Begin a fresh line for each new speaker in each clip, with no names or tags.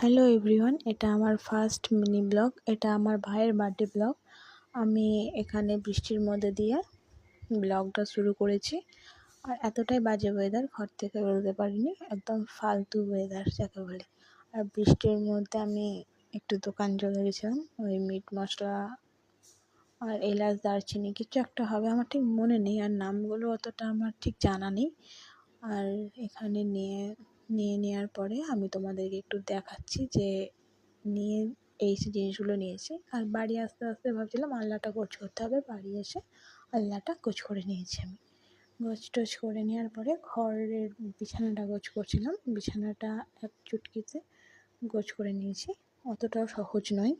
Hello everyone, এটা আমার first mini blog. এটা আমার ভাইয়ের বার্থডে ব্লগ। আমি এখানে বৃষ্টির মধ্যে দিয়ে ব্লগটা শুরু করেছি। আর এতটাই বাজে ওয়েদার, ঘর থেকে বেরোতে পারিনি, একদম ফালতু ওয়েদার যাকে বলে। আর বৃষ্টির মধ্যে আমি একটু দোকান চলে গেছিলাম, ওই মিট মশলা আর এলাচ দারচিনি কিছু একটা হবে, আমার ঠিক মনে নেই, আর নামগুলো অতটা আমার ঠিক জানা নেই। আর এখানে নিয়ে নেওয়ার পরে আমি তোমাদেরকে একটু দেখাচ্ছি যে নিয়ে এই জিনিসগুলো নিয়েছি। আর বাড়ি আসতে আসতে ভাবছিলাম আল্লাটা গোছ করতে হবে, বাড়ি এসে আল্লাটা গোছ করে নিয়েছি। আমি গোছ টোছ করে নেওয়ার পরে ঘরের বিছানাটা গোছ করছিলাম, বিছানাটা এক চুটকিতে গোছ করে নিয়েছি। অতটাও সহজ নয়,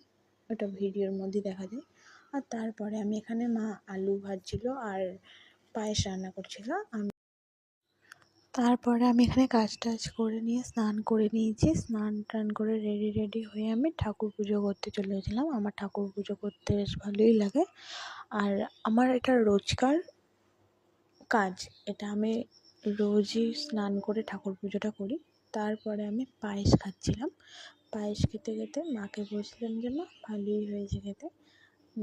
ওটা ভিডিওর মধ্যে দেখা যায়। আর তারপরে আমি এখানে মা আলু ভাজছিল আর পায়েস রান্না করছিল। তারপরে আমি এখানে কাজ টাজ করে নিয়ে স্নান করে নিয়েছি। স্নান টান করে রেডি হয়ে আমি ঠাকুর পুজো করতে চলে গেছিলাম। আমার ঠাকুর পুজো করতে বেশ ভালোই লাগে, আর আমার এটা রোজকার কাজ। এটা আমি রোজই স্নান করে ঠাকুর পুজোটা করি। তারপরে আমি পায়েস খাচ্ছিলাম। পায়েস খেতে খেতে মাকে বলছিলাম যে মা ভালোই হয়েছে খেতে,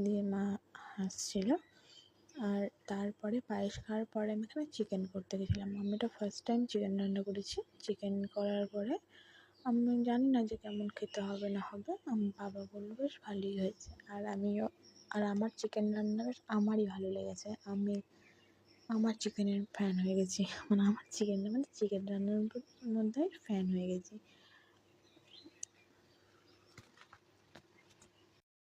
দিয়ে মা হাসছিল। আর তারপরে পায়েস খাওয়ার পরে আমি এখানে চিকেন করতে গেছিলাম। আমি এটা ফার্স্ট টাইম চিকেন রান্না করেছি। চিকেন করার পরে আমি জানি না যে কেমন খেতে হবে না হবে, আমার বাবা বললো বেশ ভালোই হয়েছে। আর আমার চিকেন রান্না বেশ আমারই ভালো লেগেছে। আমি আমার চিকেনের ফ্যান হয়ে গেছি, আমার চিকেন রান্নার মধ্যে ফ্যান হয়ে গেছি।